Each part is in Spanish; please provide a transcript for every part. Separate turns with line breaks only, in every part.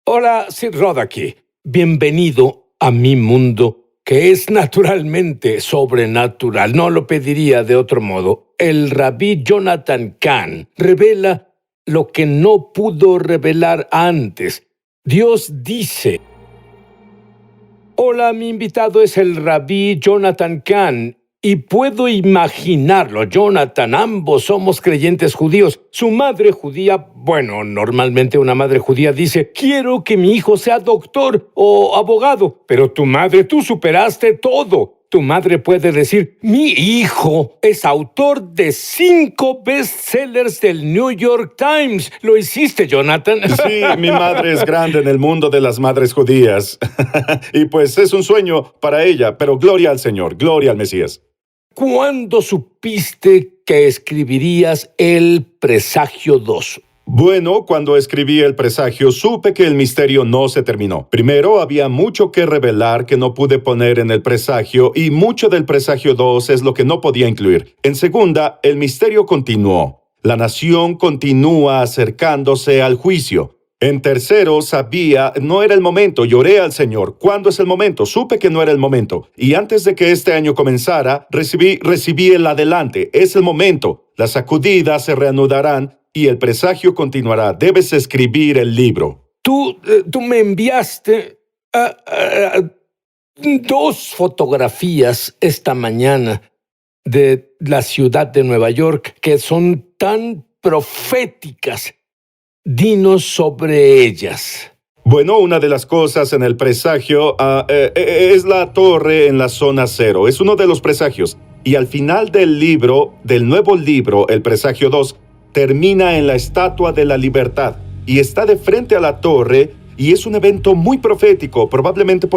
Hola, Sid Rod aquí. Bienvenido a mi mundo, que es naturalmente sobrenatural. No lo pediría de otro modo. El rabí Jonathan Cahn revela lo que no pudo revelar antes. Dios dice: hola, mi invitado es el rabí Jonathan Cahn. Y puedo imaginarlo, Jonathan, ambos somos creyentes judíos. Su madre judía, bueno, normalmente una madre judía dice: quiero que mi hijo sea doctor o abogado. Pero tu madre, tú superaste todo. Tu madre puede decir: mi hijo es autor de 5 bestsellers del New York Times. Lo hiciste, Jonathan.
Sí, mi madre es grande en el mundo de las madres judías. Y pues es un sueño para ella, pero gloria al Señor, gloria al Mesías.
¿Cuándo supiste que escribirías El Presagio 2?
Bueno, cuando escribí El Presagio, supe que el misterio no se terminó. Primero, había mucho que revelar que no pude poner en El Presagio, y mucho del Presagio 2 es lo que no podía incluir. En segunda, el misterio continuó. La nación continúa acercándose al juicio. En tercero, sabía, no era el momento, lloré al Señor. ¿Cuándo es el momento? Supe que no era el momento. Y antes de que este año comenzara, recibí el adelante. Es el momento. Las sacudidas se reanudarán y el presagio continuará. Debes escribir el libro.
Tú me enviaste 2 fotografías esta mañana de la ciudad de Nueva York que son tan proféticas. Dinos sobre ellas.
Bueno, una de las cosas en el presagio es la torre en la zona cero. Es uno de los presagios. Y al final del libro, del nuevo libro, El Presagio 2, termina en la Estatua de la Libertad. Y está de frente a la torre, y es un evento muy profético. Probablemente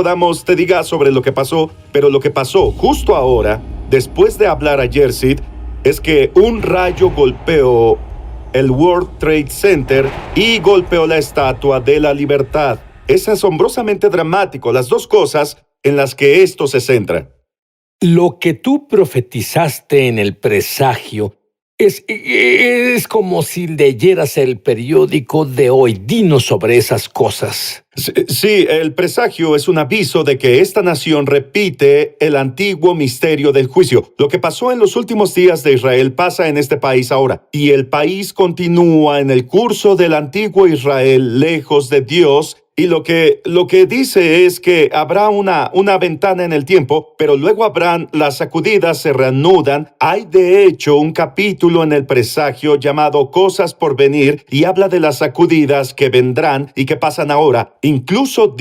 te diga sobre lo que pasó, pero lo que pasó justo ahora, después de hablar ayer, Sid, es que un rayo golpeó el World Trade Center y golpeó la Estatua de la Libertad. Es asombrosamente dramático, las dos cosas en las que esto se centra.
Lo que tú profetizaste en el presagio es como si leyeras el periódico de hoy. Dinos sobre esas cosas.
Sí, el presagio es un aviso de que esta nación repite el antiguo misterio del juicio. Lo que pasó en los últimos días de Israel pasa en este país ahora. Y el país continúa en el curso del antiguo Israel, lejos de Dios. Y lo que dice es que habrá una ventana en el tiempo, pero luego las sacudidas se reanudan. Hay de hecho un capítulo en el presagio llamado Cosas por venir y habla de las sacudidas que vendrán y que pasan ahora. Incluso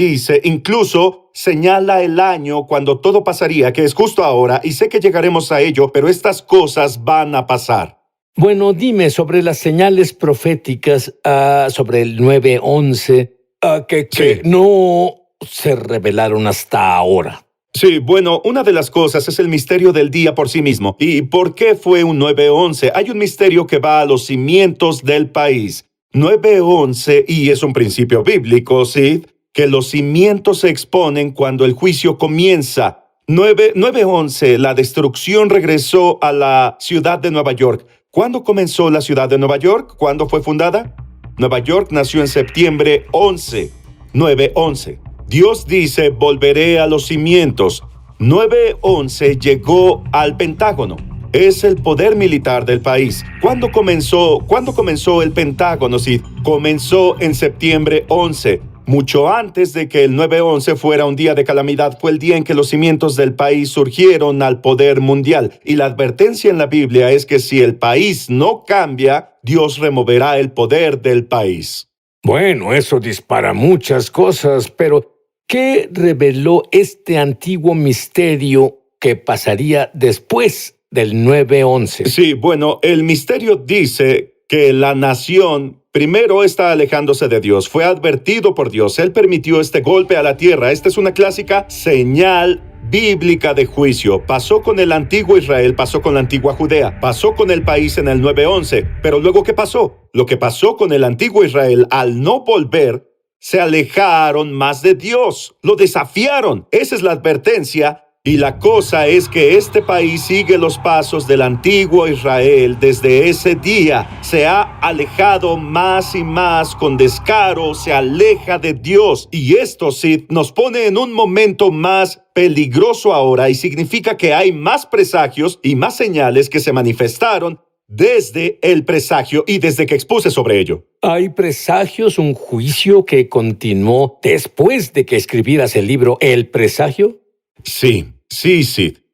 señala el año cuando todo pasaría, que es justo ahora, y sé que llegaremos a ello, pero estas cosas van a pasar.
Bueno, dime sobre las señales proféticas, sobre el 9-11. Que no se revelaron hasta ahora.
Sí, bueno, una de las cosas es el misterio del día por sí mismo. ¿Y por qué fue un 9-11? Hay un misterio que va a los cimientos del país. 9-11, y es un principio bíblico, ¿sí? Que los cimientos se exponen cuando el juicio comienza. 9-11, la destrucción regresó a la ciudad de Nueva York. ¿Cuándo comenzó la ciudad de Nueva York? ¿Cuándo fue fundada? Nueva York nació en septiembre 11, 9-11. Dios dice, volveré a los cimientos. 9-11 llegó al Pentágono. Es el poder militar del país. ¿Cuándo comenzó el Pentágono? Sí, comenzó en septiembre 11. Mucho antes de que el 9-11 fuera un día de calamidad, fue el día en que los cimientos del país surgieron al poder mundial. Y la advertencia en la Biblia es que si el país no cambia, Dios removerá el poder del país.
Bueno, eso dispara muchas cosas, pero ¿qué reveló este antiguo misterio que pasaría después del 9-11?
Sí, bueno, el misterio dice que la nación primero está alejándose de Dios. Fue advertido por Dios. Él permitió este golpe a la tierra. Esta es una clásica señal bíblica de juicio. Pasó con el antiguo Israel, pasó con la antigua Judea, pasó con el país en el 9-11. Pero luego, ¿qué pasó? Lo que pasó con el antiguo Israel, al no volver, se alejaron más de Dios. Lo desafiaron. Esa es la advertencia Y la cosa es que este país sigue los pasos del antiguo Israel. Desde ese día se ha alejado más y más con descaro, se aleja de Dios. Y esto sí nos pone en un momento más peligroso ahora y significa que hay más presagios y más señales que se manifestaron desde el presagio y desde que expuse sobre ello.
¿Hay presagios, un juicio que continuó después de que escribieras el libro El Presagio?
Sí.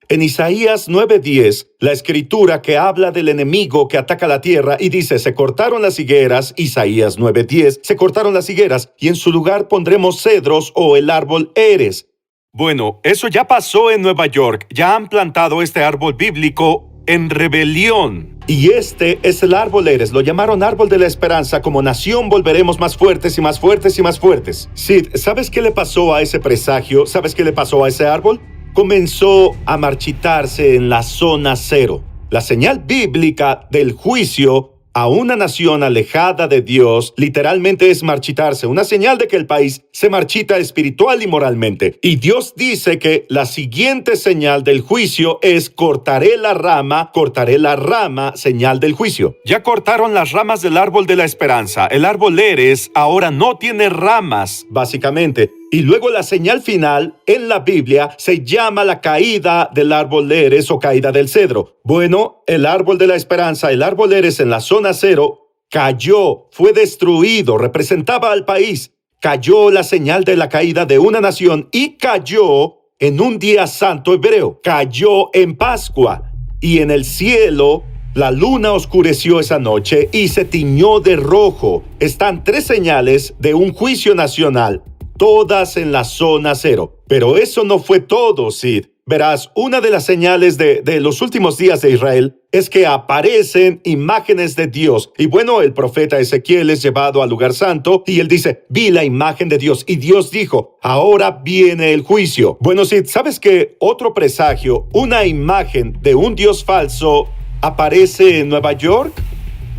En Isaías 9:10, la escritura que habla del enemigo que ataca la tierra y dice, se cortaron las higueras, Isaías 9:10, se cortaron las higueras y en su lugar pondremos cedros o el árbol eres. Bueno, eso ya pasó en Nueva York, ya han plantado este árbol bíblico en rebelión. Y este es el árbol eres, lo llamaron árbol de la esperanza, como nación volveremos más fuertes y más fuertes y más fuertes. Sid, ¿sabes qué le pasó a ese presagio? ¿Sabes qué le pasó a ese árbol? Comenzó a marchitarse en la zona cero. La señal bíblica del juicio a una nación alejada de Dios literalmente es marchitarse, una señal de que el país se marchita espiritual y moralmente. Y Dios dice que la siguiente señal del juicio es cortaré la rama, señal del juicio. Ya cortaron las ramas del árbol de la esperanza. El árbol eres ahora no tiene ramas, básicamente. Y luego la señal final en la Biblia se llama la caída del árbol eres o caída del cedro. Bueno, el árbol de la esperanza, el árbol eres en la zona cero, cayó, fue destruido, representaba al país. Cayó la señal de la caída de una nación y cayó en un día santo hebreo. Cayó en Pascua y en el cielo la luna oscureció esa noche y se tiñó de rojo. Están tres señales de un juicio nacional, todas en la zona cero. Pero eso no fue todo, Sid. Verás, una de las señales de los últimos días de Israel es que aparecen imágenes de Dios. Y bueno, el profeta Ezequiel es llevado al lugar santo y él dice, vi la imagen de Dios. Y Dios dijo, ahora viene el juicio. Bueno, Sid, ¿sabes que otro presagio, una imagen de un Dios falso, aparece en Nueva York?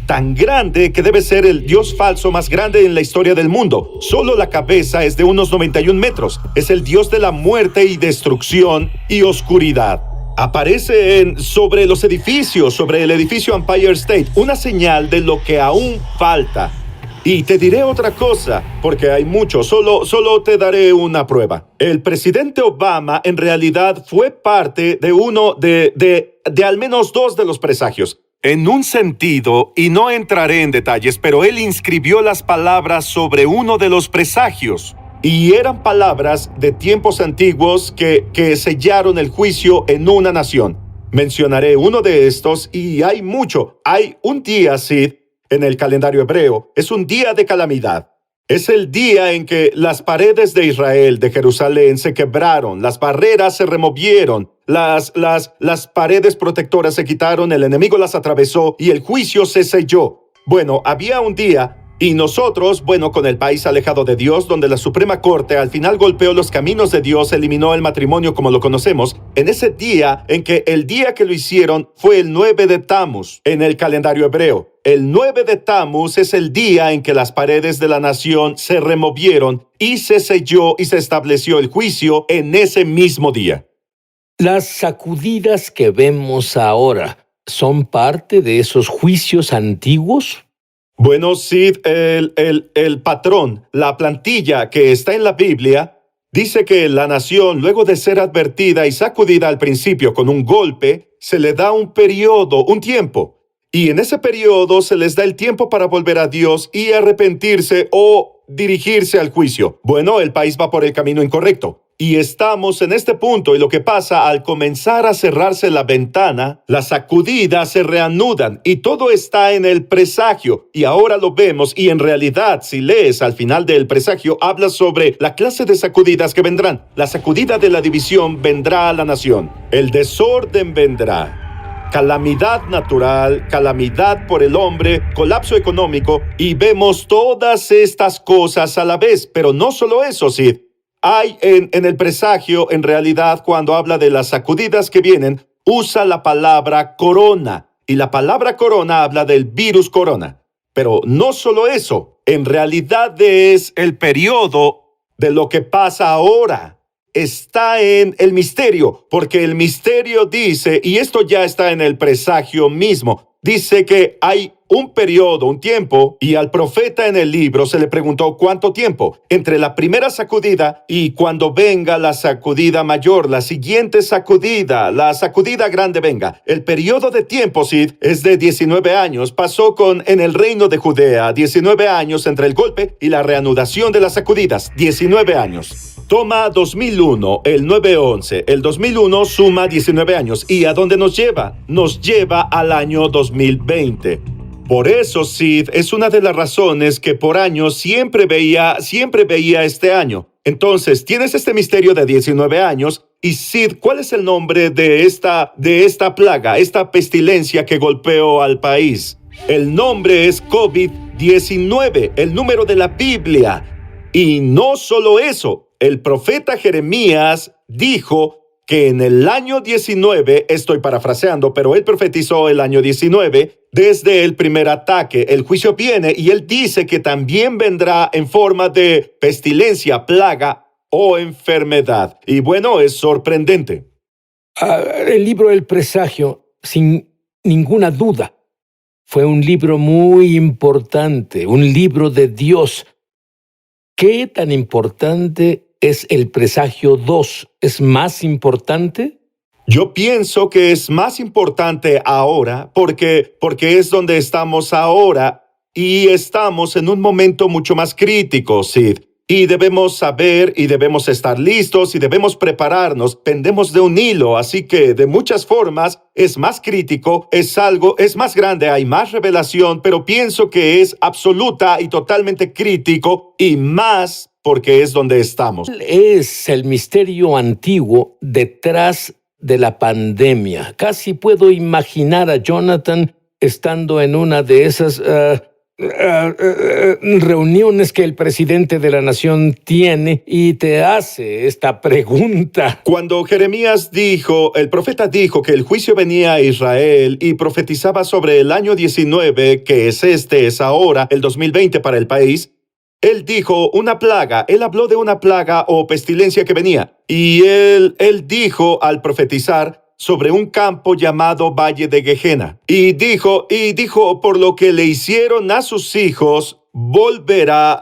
Tan grande que debe ser el dios falso más grande en la historia del mundo. Solo la cabeza es de unos 91 metros. Es el dios de la muerte y destrucción y oscuridad. Aparece sobre los edificios, sobre el edificio Empire State, una señal de lo que aún falta. Y te diré otra cosa, porque hay mucho, solo te daré una prueba. El presidente Obama en realidad fue parte de uno de al menos dos de los presagios. En un sentido, y no entraré en detalles, pero él inscribió las palabras sobre uno de los presagios. Y eran palabras de tiempos antiguos que sellaron el juicio en una nación. Mencionaré uno de estos y hay mucho. Hay un día, Sid, en el calendario hebreo. Es un día de calamidad. Es el día en que las paredes de Israel, de Jerusalén, se quebraron, las barreras se removieron, las paredes protectoras se quitaron, el enemigo las atravesó y el juicio se selló. Bueno, había un día y nosotros, con el país alejado de Dios, donde la Suprema Corte al final golpeó los caminos de Dios, eliminó el matrimonio como lo conocemos, en ese día en que el día que lo hicieron fue el 9 de Tamuz en el calendario hebreo. El 9 de Tamuz es el día en que las paredes de la nación se removieron y se selló y se estableció el juicio en ese mismo día.
Las sacudidas que vemos ahora son parte de esos juicios antiguos.
Bueno, Sid, el patrón, la plantilla que está en la Biblia, dice que la nación, luego de ser advertida y sacudida al principio con un golpe, se le da un periodo, un tiempo. Y en ese periodo se les da el tiempo para volver a Dios y arrepentirse o dirigirse al juicio. Bueno, el país va por el camino incorrecto. Y estamos en este punto y lo que pasa al comenzar a cerrarse la ventana, las sacudidas se reanudan y todo está en el presagio. Y ahora lo vemos y en realidad si lees al final del presagio habla sobre la clase de sacudidas que vendrán. La sacudida de la división vendrá a la nación. El desorden vendrá. Calamidad natural, calamidad por el hombre, colapso económico y vemos todas estas cosas a la vez. Pero no solo eso, Sid. Hay en el presagio, en realidad, cuando habla de las sacudidas que vienen, usa la palabra corona. Y la palabra corona habla del virus corona. Pero no solo eso, en realidad es el periodo de lo que pasa ahora. está en el misterio, porque el misterio dice, y esto ya está en el presagio mismo, dice que hay un periodo, un tiempo, y al profeta en el libro se le preguntó cuánto tiempo entre la primera sacudida y cuando venga la sacudida mayor, la siguiente sacudida, la sacudida grande venga. El periodo de tiempo, Sid, es de 19 años. Pasó en el reino de Judea, 19 años entre el golpe y la reanudación de las sacudidas, 19 años. Toma 2001, el 9-11. El 2001 suma 19 años. ¿Y a dónde nos lleva? Nos lleva al año 2020. Por eso, Sid, es una de las razones que por años siempre veía este año. Entonces, tienes este misterio de 19 años. Y Sid, ¿cuál es el nombre de esta plaga, esta pestilencia que golpeó al país? El nombre es COVID-19, el número de la Biblia. Y no solo eso, el profeta Jeremías dijo que en el año 19, estoy parafraseando, pero él profetizó el año 19, desde el primer ataque, el juicio viene y él dice que también vendrá en forma de pestilencia, plaga o enfermedad. Y bueno, es sorprendente.
El libro El Presagio, sin ninguna duda, fue un libro muy importante, un libro de Dios. ¿Qué tan importante es El Presagio 2? ¿Es más importante?
Yo pienso que es más importante ahora porque es donde estamos ahora y estamos en un momento mucho más crítico, Sid. Y debemos saber y debemos estar listos y debemos prepararnos. Pendemos de un hilo, así que de muchas formas es más crítico, es más grande, hay más revelación, pero pienso que es absoluta y totalmente crítico y más porque es donde estamos.
Es el misterio antiguo detrás de la pandemia. Casi puedo imaginar a Jonathan estando en una de esas reuniones que el presidente de la nación tiene y te hace esta pregunta.
Cuando Jeremías el profeta dijo que el juicio venía a Israel y profetizaba sobre el año 19, que es ahora, el 2020 para el país, él dijo una plaga, él habló de una plaga o pestilencia que venía. Y él dijo al profetizar sobre un campo llamado Valle de Gehenna. Y dijo, por lo que le hicieron a sus hijos, volverá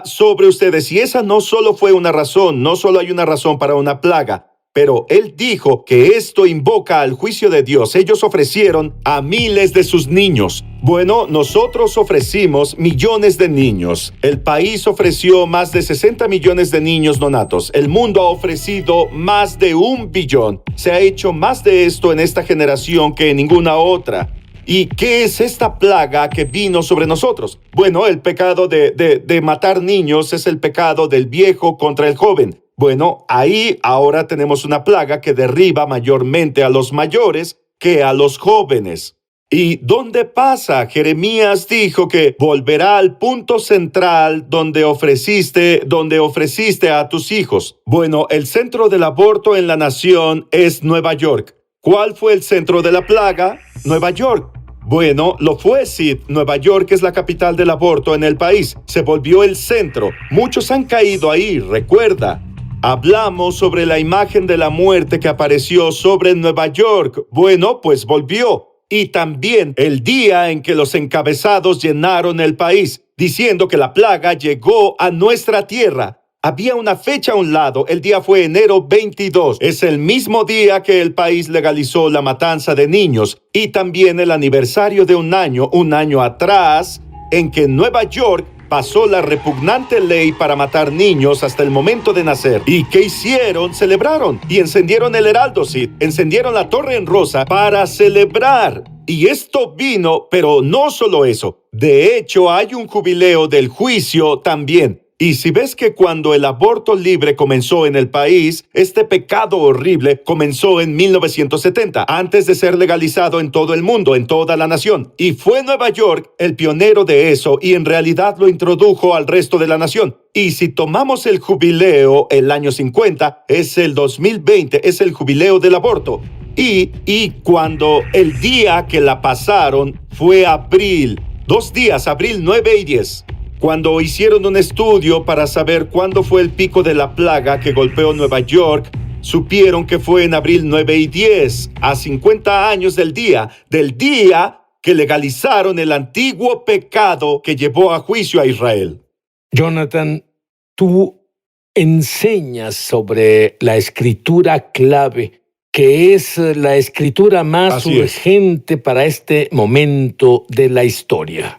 sobre ustedes. Y esa no solo fue una razón, no solo hay una razón para una plaga. Pero él dijo que esto invoca al juicio de Dios. Ellos ofrecieron a miles de sus niños. Bueno, nosotros ofrecimos millones de niños. El país ofreció más de 60 millones de niños no natos. El mundo ha ofrecido más de 1 billón. Se ha hecho más de esto en esta generación que en ninguna otra. ¿Y qué es esta plaga que vino sobre nosotros? Bueno, el pecado de matar niños es el pecado del viejo contra el joven. Bueno, ahí ahora tenemos una plaga que derriba mayormente a los mayores que a los jóvenes. ¿Y dónde pasa? Jeremías dijo que volverá al punto central donde ofreciste a tus hijos. Bueno, el centro del aborto en la nación es Nueva York. ¿Cuál fue el centro de la plaga? Nueva York. Bueno, lo fue, Sid. Nueva York es la capital del aborto en el país. Se volvió el centro. Muchos han caído ahí, recuerda. Hablamos sobre la imagen de la muerte que apareció sobre Nueva York. Bueno, pues volvió. Y también el día en que los encabezados llenaron el país, diciendo que la plaga llegó a nuestra tierra. Había una fecha a un lado, el día fue enero 22. Es el mismo día que el país legalizó la matanza de niños. Y también el aniversario de un año atrás, en que Nueva York pasó la repugnante ley para matar niños hasta el momento de nacer. ¿Y qué hicieron? Celebraron y encendieron el Heraldo, Sid. Encendieron la Torre en Rosa para celebrar. Y esto vino, pero no solo eso. De hecho, hay un jubileo del juicio también. Y si ves que cuando el aborto libre comenzó en el país, este pecado horrible comenzó en 1970, antes de ser legalizado en todo el mundo, en toda la nación. Y fue Nueva York el pionero de eso y en realidad lo introdujo al resto de la nación. Y si tomamos el jubileo, el año 50, es el 2020, es el jubileo del aborto. Y cuando el día que la pasaron fue abril, 2 días, abril 9 y 10. Cuando hicieron un estudio para saber cuándo fue el pico de la plaga que golpeó Nueva York, supieron que fue en abril 9 y 10, a 50 años del día que legalizaron el antiguo pecado que llevó a juicio a Israel.
Jonathan, tú enseñas sobre la escritura clave, que es la escritura más
Así es.
urgente para este momento de la historia.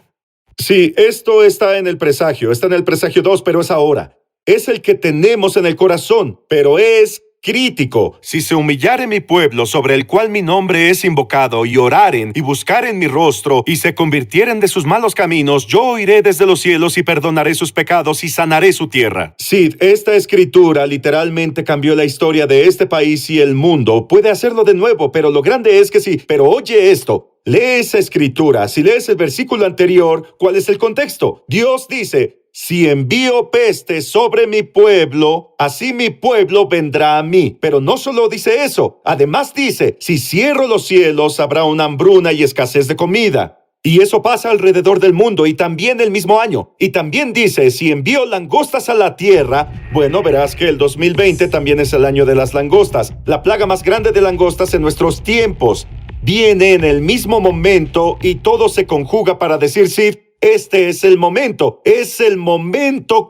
Sí, esto está en el presagio 2, pero es ahora. Es el que tenemos en el corazón, pero es crítico. Si se humillare mi pueblo, sobre el cual mi nombre es invocado, y oraren y buscaren mi rostro, y se convirtieren de sus malos caminos, yo oiré desde los cielos y perdonaré sus pecados y sanaré su tierra. Sí, esta escritura literalmente cambió la historia de este país y el mundo. Puede hacerlo de nuevo, pero lo grande es que sí. Pero oye esto. Lee esa escritura. Si lees el versículo anterior, ¿cuál es el contexto? Dios dice: si envío peste sobre mi pueblo, así mi pueblo vendrá a mí. Pero no solo dice eso. Además dice: si cierro los cielos, habrá una hambruna y escasez de comida. Y eso pasa alrededor del mundo, y también el mismo año. Y también dice: si envío langostas a la tierra, bueno, verás que el 2020 también es el año de las langostas. La plaga más grande de langostas en nuestros tiempos viene en el mismo momento, y todo se conjuga para decir: sí, este es el momento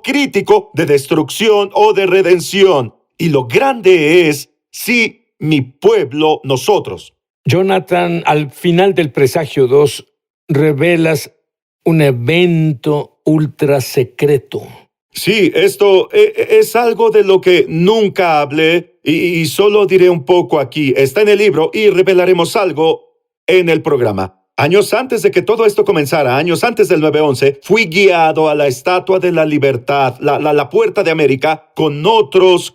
crítico de destrucción o de redención. Y lo grande es: sí, mi pueblo, nosotros.
Jonathan, al final del presagio 2, revelas un evento ultra secreto.
Sí, esto es algo de lo que nunca hablé y solo diré un poco aquí. Está en el libro y revelaremos algo en el programa. Años antes de que todo esto comenzara, años antes del 9/11, fui guiado a la Estatua de la Libertad, la Puerta de América, con otros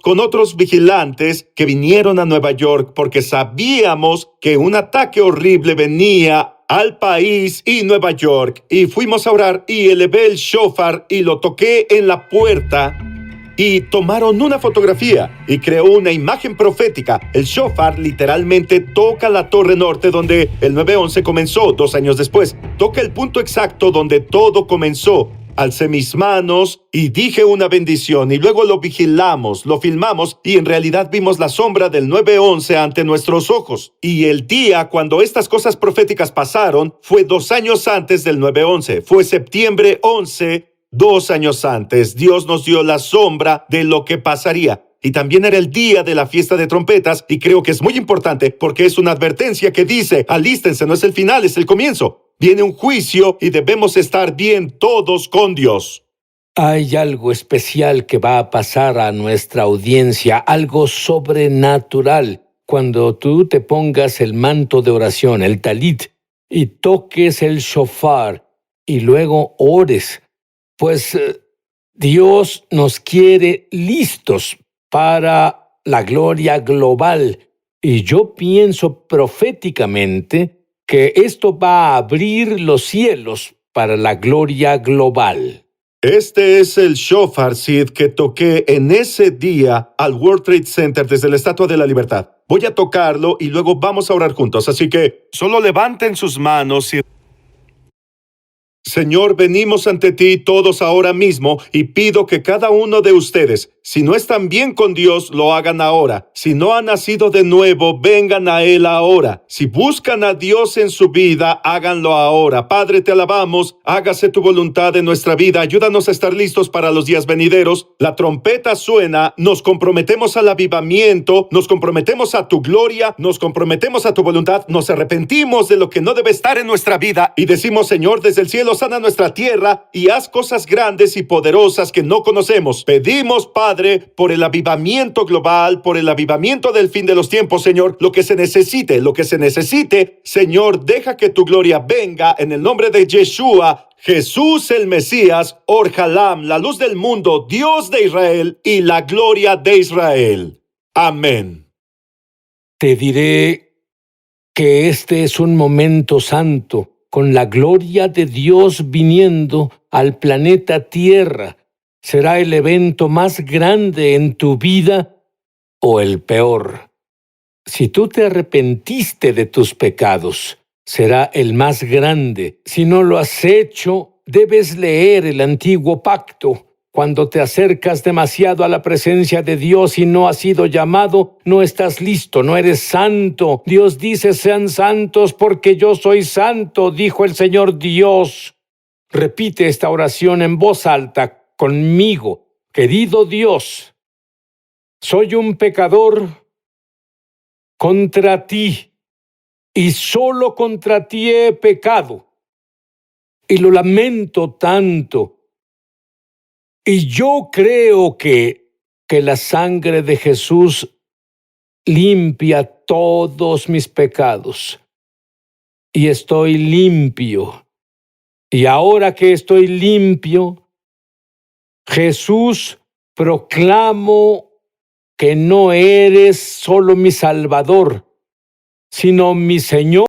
vigilantes que vinieron a Nueva York porque sabíamos que un ataque horrible venía al país y Nueva York. Y fuimos a orar y elevé el shofar y lo toqué en la puerta. Y tomaron una fotografía y creó una imagen profética. El shofar literalmente toca la torre norte donde el 9/11 comenzó 2 años después. Toca el punto exacto donde todo comenzó. Alcé mis manos y dije una bendición, y luego lo vigilamos, lo filmamos, y en realidad vimos la sombra del 9/11 ante nuestros ojos. Y el día cuando estas cosas proféticas pasaron fue 2 años antes del 9/11. Fue septiembre 11, 2 años antes. Dios nos dio la sombra de lo que pasaría. Y también era el día de la fiesta de trompetas, y creo que es muy importante porque es una advertencia que dice: alístense, no es el final, es el comienzo. Viene un juicio y debemos estar bien todos con Dios.
Hay algo especial que va a pasar a nuestra audiencia, algo sobrenatural, cuando tú te pongas el manto de oración, el talit, y toques el shofar, y luego ores. Pues Dios nos quiere listos para la gloria global. Y yo pienso proféticamente que esto va a abrir los cielos para la gloria global.
Este es el shofar, Sid, que toqué en ese día al World Trade Center desde la Estatua de la Libertad. Voy a tocarlo y luego vamos a orar juntos. Así que solo levanten sus manos y... Señor, venimos ante ti todos ahora mismo y pido que cada uno de ustedes, si no están bien con Dios, lo hagan ahora. Si no han nacido de nuevo, vengan a Él ahora. Si buscan a Dios en su vida, háganlo ahora. Padre, te alabamos. Hágase tu voluntad en nuestra vida. Ayúdanos a estar listos para los días venideros. La trompeta suena. Nos comprometemos al avivamiento. Nos comprometemos a tu gloria. Nos comprometemos a tu voluntad. Nos arrepentimos de lo que no debe estar en nuestra vida y decimos: Señor, desde el cielo sana nuestra tierra y haz cosas grandes y poderosas que no conocemos. Pedimos, Padre, por el avivamiento global, por el avivamiento del fin de los tiempos, Señor, lo que se necesite, Señor, deja que tu gloria venga en el nombre de Yeshua, Jesús el Mesías, Orjalam, la luz del mundo, Dios de Israel y la gloria de Israel. Amén.
Te diré que este es un momento santo, con la gloria de Dios viniendo al planeta Tierra. ¿Será el evento más grande en tu vida o el peor? Si tú te arrepentiste de tus pecados, será el más grande. Si no lo has hecho, Debes leer el antiguo pacto. Cuando te acercas demasiado a la presencia de Dios y no has sido llamado, no estás listo, no eres santo. Dios dice, sean santos porque yo soy santo, dijo el Señor Dios. Repite esta oración en voz alta conmigo. Querido Dios, soy un pecador contra ti y solo contra ti he pecado y lo lamento tanto. Y yo creo que la sangre de Jesús limpia todos mis pecados. Y estoy limpio. Y ahora que estoy limpio, Jesús, proclamo que no eres solo mi Salvador, sino mi Señor.